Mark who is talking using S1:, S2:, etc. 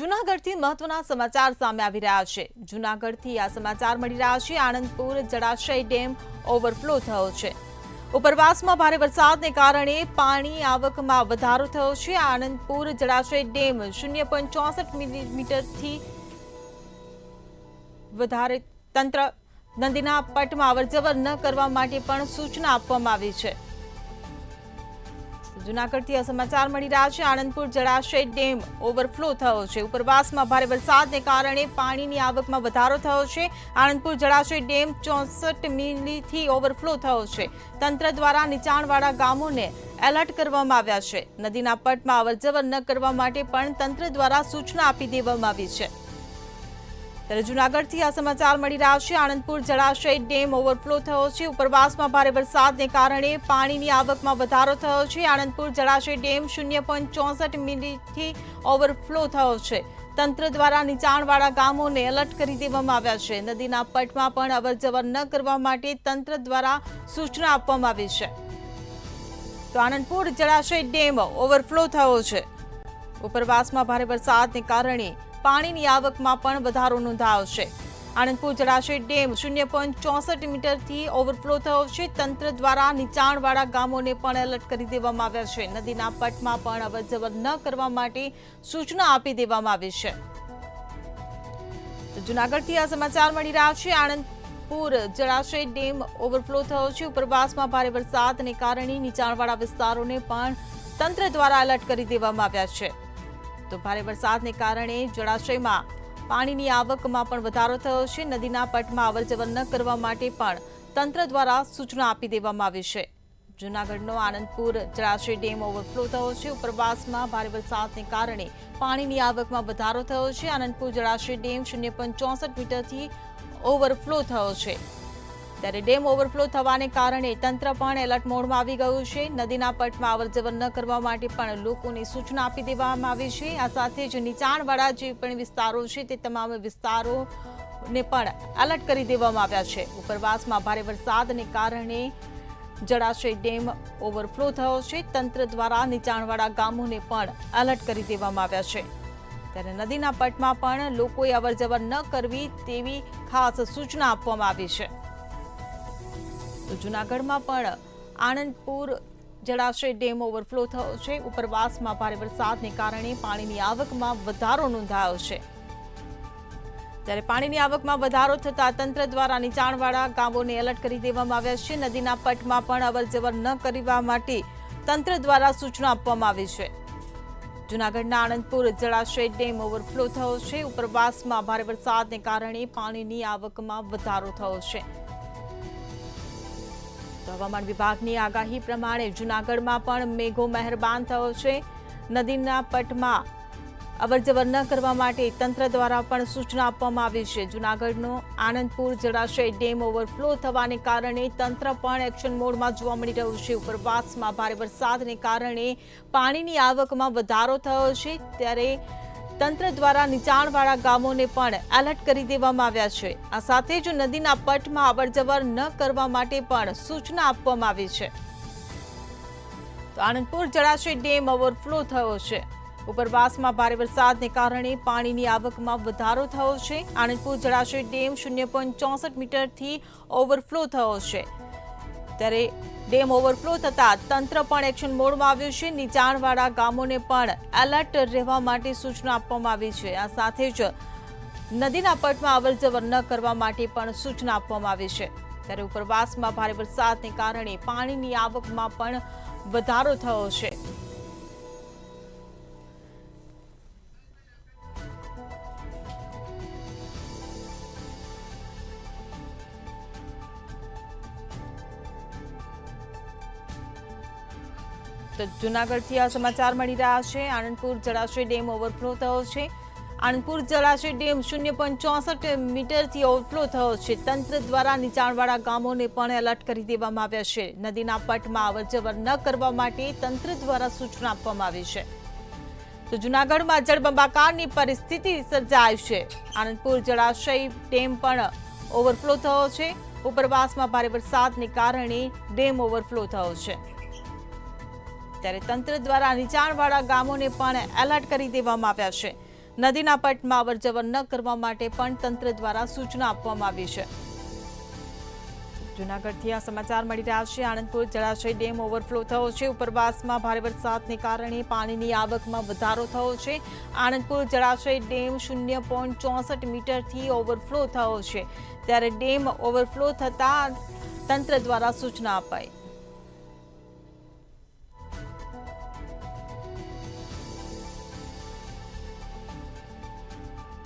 S1: જૂનાગઢથી મહત્વના સમાચાર સામે આવી રહ્યા છે। જૂનાગઢથી આ સમાચાર મળી રહ્યા છે। આનંદપુર જળાશય ડેમ ઓવરફ્લો થયો છે। ઉપરવાસમાં ભારે વરસાદને કારણે પાણી આવકમાં વધારો થયો છે। આનંદપુર જળાશય ડેમ 0.64 મિલીમીટરથી વધારે તંત્ર નદીના પટમાં અવરજવર ન કરવા માટે પણ સૂચના આપવામાં આવી છે। જૂનાગઢથી આ સમાચાર મળી રહ્યા છે। આનંદપુર જળાશય ડેમ ઓવરફ્લો થયો છે। ઉપરવાસમાં ભારે વરસાદને કારણે પાણીની આવકમાં વધારો થયો છે। આનંદપુર જળાશય ડેમ 64 મિલીથી ઓવરફ્લો થયો છે। તંત્ર દ્વારા નીચાણવાળા ગામોને એલર્ટ કરવામાં આવ્યા છે। નદીના પટમાં અવરજવર ન કરવા માટે પણ તંત્ર દ્વારા સૂચના આપી દેવામાં આવી છે। ત્યારે જૂનાગઢથી આ સમાચાર મળી રહ્યા છે। આનંદપુર જળાશય ડેમ ઓવરફ્લો થયો છે। ઉપરવાસમાં ભારે વરસાદને કારણે પાણીની આવકમાં વધારો થયો છે। આનંદપુર જળાશય ડેમ 0.64 મિલીથી ઓવરફ્લો થયો છે। તંત્ર દ્વારા નીચાણવાળા ગામોને એલર્ટ કરી દેવામાં આવ્યા છે। નદીના પટમાં પણ અવરજવર ન કરવા માટે તંત્ર દ્વારા સૂચના આપવામાં આવી છે। તો આનંદપુર જળાશય ડેમ ઓવરફ્લો થયો છે। ઉપરવાસમાં ભારે વરસાદને કારણે પાણીની આવકમાં પણ વધારો નોંધાયો છે। આનંદપુર જળાશય ડેમ 0.64 મીટરથી ઓવરફ્લો થયો છે। તંત્ર દ્વારા નીચાણવાળા ગામોને પણ એલર્ટ કરી દેવામાં આવ્યા છે। નદીના પટમાં પણ અવરજવર ન કરવા માટે સૂચના આપી દેવામાં આવી છે। તો જૂનાગઢથી આ સમાચાર મળી રહ્યા છે। આનંદપુર જળાશય ડેમ ઓવરફ્લો થયો છે। ઉપરવાસમાં ભારે વરસાદને કારણે નીચાણવાળા વિસ્તારોને પણ તંત્ર દ્વારા એલર્ટ કરી દેવામાં આવ્યા છે। તો ભારે વરસાદને કારણે જળાશયમાં પાણીની આવકમાં પણ વધારો થયો છે। નદીના પટમાં અવરજવર ન કરવા માટે પણ તંત્ર દ્વારા સૂચના આપી દેવામાં આવી છે। જૂનાગઢનો આનંદપુર જળાશય ડેમ ઓવરફ્લો થયો છે। ઉપરવાસમાં ભારે વરસાદને કારણે પાણીની આવકમાં વધારો થયો છે। આનંદપુર જળાશય ડેમ 0.64 મીટરથી ઓવરફ્લો થયો છે। ત્યારે ડેમ ઓવરફ્લો થવાને કારણે તંત્ર પણ એલર્ટ મોડમાં આવી ગયું છે। નદીના પટમાં અવરજવર ન કરવા માટે પણ લોકોને સૂચના આપી દેવામાં આવી છે। આ સાથે જ નીચાણવાળા જે પણ વિસ્તારો છે તે તમામ વિસ્તારોને પણ એલર્ટ કરી દેવામાં આવ્યા છે। ઉપરવાસમાં ભારે વરસાદને કારણે જળાશય ડેમ ઓવરફ્લો થયો છે। તંત્ર દ્વારા નીચાણવાળા ગામોને પણ એલર્ટ કરી દેવામાં આવ્યા છે। ત્યારે નદીના પટમાં પણ લોકોએ અવરજવર ન કરવી તેવી ખાસ સૂચના આપવામાં આવી છે। તો જૂનાગઢમાં પણ આનંદપુર જળાશય ડેમ ઓવરફ્લો થયો છે। ઉપરવાસમાં ભારે વરસાદને કારણે પાણીની આવકમાં વધારો નોંધાયો છે। ત્યારે પાણીની આવકમાં વધારો થતા તંત્ર દ્વારા નીચાણવાળા ગામોને એલર્ટ કરી દેવામાં આવ્યા છે। નદીના પટમાં પણ અવરજવર ન કરવા માટે તંત્ર દ્વારા સૂચના આપવામાં આવી છે। જૂનાગઢના આનંદપુર જળાશય ડેમ ઓવરફ્લો થયો છે। ઉપરવાસમાં ભારે વરસાદને કારણે પાણીની આવકમાં વધારો થયો છે। હવામાન વિભાગની આગાહી પ્રમાણે જૂનાગઢમાં પણ મેઘો મહેરબાન થયો છે। નદીના પટમાં અવરજવર ન કરવા માટે તંત્ર દ્વારા પણ સૂચના આપવામાં આવી છે। જૂનાગઢનો આનંદપુર જળાશય ડેમ ઓવરફ્લો થવાને કારણે તંત્ર પણ એક્શન મોડમાં જોવા મળી રહ્યું છે। ઉપરવાસમાં ભારે વરસાદને કારણે પાણીની આવકમાં વધારો થયો છે। ત્યારે તંત્ર દ્વારા નીચાણવાળા ગામોને પણ એલર્ટ કરી દેવામાં આવ્યા છે। આ સાથે જ નદીના પટમાં અવરજવર ન કરવા માટે પણ સૂચના આપવામાં આવી છે। તો આનંદપુર જળાશય ડેમ ઓવરફ્લો થયો છે। ઉપરવાસમાં ભારે વરસાદને કારણે પાણીની આવકમાં વધારો થયો છે। આનંદપુર જળાશય ડેમ 0.64 મીટરથી ઓવરફ્લો થયો છે। ત્યારે ડેમ ઓવરફ્લો થતા તંત્ર પણ એક્શન મોડમાં આવ્યું છે। નીચાણવાળા ગામોને પણ એલર્ટ રહેવા માટે સૂચના આપવામાં આવી છે। આ સાથે જ નદીના પટમાં અવરજવર ન કરવા માટે પણ સૂચના આપવામાં આવી છે। ત્યારે ઉપરવાસમાં ભારે વરસાદને કારણે પાણીની આવકમાં પણ વધારો થયો છે। તો જૂનાગઢથી આ સમાચાર મળી રહ્યા છે। આનંદપુર જળાશય ડેમ ઓવરફ્લો થયો છે। આનંદપુર જળાશય ડેમ 0.64 મીટરથી ઓવરફ્લો થયો છે। તંત્ર દ્વારા નીચાણવાળા ગામોને પણ એલર્ટ કરી દેવામાં આવ્યા છે। નદીના પટમાં અવરજવર ન કરવા માટે તંત્ર દ્વારા સૂચના આપવામાં આવી છે। તો જૂનાગઢમાં જળબંબાકારની પરિસ્થિતિ સર્જાઈ છે। આનંદપુર જળાશય ડેમ પણ ઓવરફ્લો થયો છે। ઉપરવાસમાં ભારે વરસાદને કારણે ડેમ ઓવરફ્લો થયો છે। ત્યારે તંત્ર દ્વારા નીચાણવાળા ગામોને પણ એલર્ટ કરી દેવામાં આવ્યા છે। નદીના પટમાં અવરજવર ન કરવા માટે પણ તંત્ર દ્વારા સૂચના આપવામાં આવી છે। જૂનાગઢથી આ સમાચાર મળી રહ્યા છે। આણંદપુર જળાશય ડેમ ઓવરફ્લો થયો છે। ઉપરવાસમાં ભારે વરસાદને કારણે પાણીની આવકમાં વધારો થયો છે। આણંદપુર જળાશય ડેમ 0.64 મીટરથી ઓવરફ્લો થયો છે, ત્યારે ડેમ ઓવરફ્લો થતાં તંત્ર દ્વારા સૂચના અપાઈ।